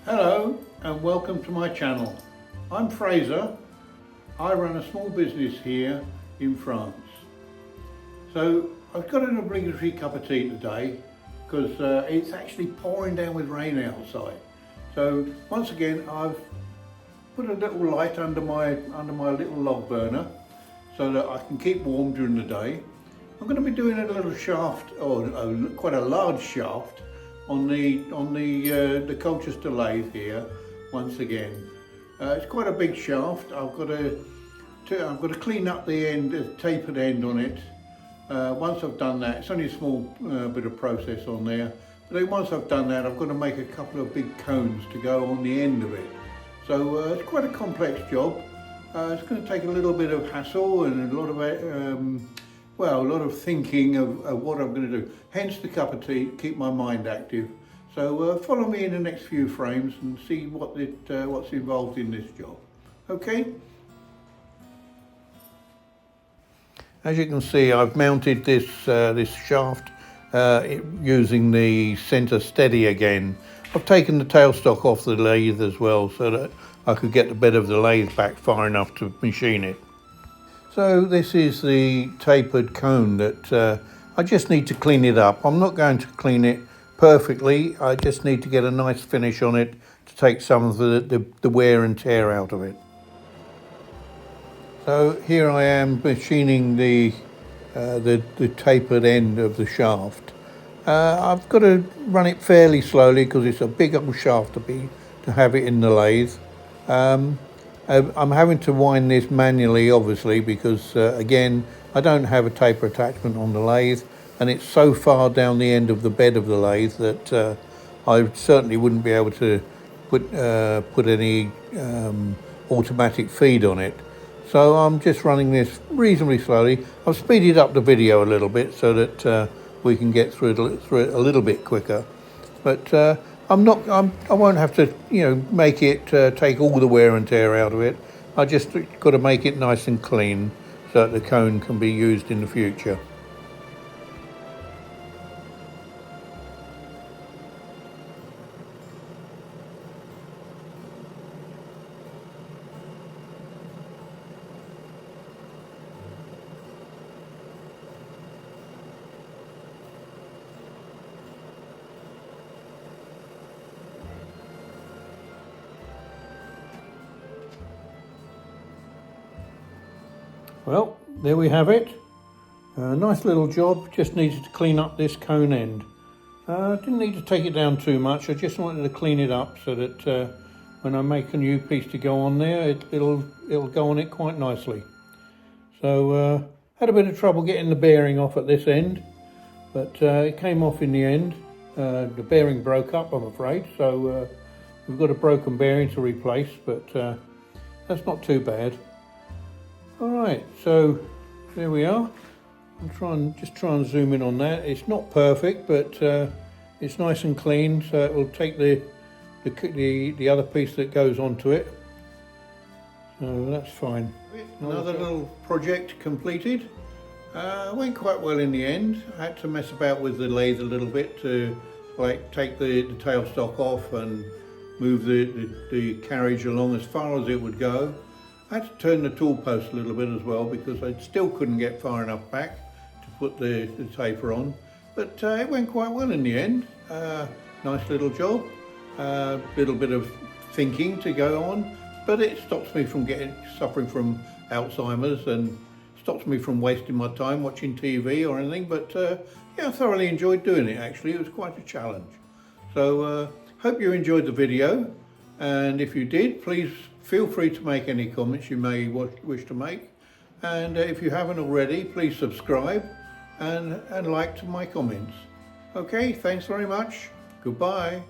Hello and welcome to my channel. I'm Fraser. I run a small business here in France. So I've got an obligatory cup of tea today because it's actually pouring down with rain outside. So once again I've put a little light under my little log burner so that I can keep warm during the day. I'm going to be doing a little shaft, or quite a large shaft, on the Colchester lathe here once again. It's quite a big shaft. I've got to clean up the end, the tapered end on it. Once I've done that, it's only a small bit of process on there. But then once I've done that, I've got to make a couple of big cones to go on the end of it. So it's quite a complex job. It's going to take a little bit of hassle and a lot of thinking of what I'm going to do. Hence the cup of tea, keep my mind active. So follow me in the next few frames and see what's involved in this job. Okay? As you can see, I've mounted this shaft using the centre steady again. I've taken the tailstock off the lathe as well so that I could get the bed of the lathe back far enough to machine it. So this is the tapered cone that I just need to clean it up. I'm not going to clean it perfectly. I just need to get a nice finish on it to take some of the wear and tear out of it. So here I am machining the tapered end of the shaft. I've got to run it fairly slowly because it's a big old shaft to have it in the lathe. I'm having to wind this manually, obviously, because again, I don't have a taper attachment on the lathe, and it's so far down the end of the bed of the lathe that I certainly wouldn't be able to put any automatic feed on it. So I'm just running this reasonably slowly. I've speeded up the video a little bit so that we can get through it a little bit quicker. But I won't have to, make it take all the wear and tear out of it. I just got to make it nice and clean so that the cone can be used in the future. Well, there we have it. Nice little job, just needed to clean up this cone end. Didn't need to take it down too much, I just wanted to clean it up so that when I make a new piece to go on there, it'll go on it quite nicely. So had a bit of trouble getting the bearing off at this end, but it came off in the end. The bearing broke up, I'm afraid, so we've got a broken bearing to replace, but that's not too bad. Alright, so there we are. Just try and zoom in on that. It's not perfect, but it's nice and clean, so it will take the other piece that goes onto it. So that's fine. Another little project completed. Went quite well in the end. I had to mess about with the lathe a little bit to take the tailstock off and move the carriage along as far as it would go. I had to turn the tool post a little bit as well because I still couldn't get far enough back to put the taper on. But it went quite well in the end. Nice little job. Little bit of thinking to go on, but it stops me from suffering from Alzheimer's and stops me from wasting my time watching TV or anything. But yeah, I thoroughly enjoyed doing it actually. It was quite a challenge. So hope you enjoyed the video, and if you did, please feel free to make any comments you may wish to make. And if you haven't already, please subscribe and like to my comments. Okay, thanks very much. Goodbye.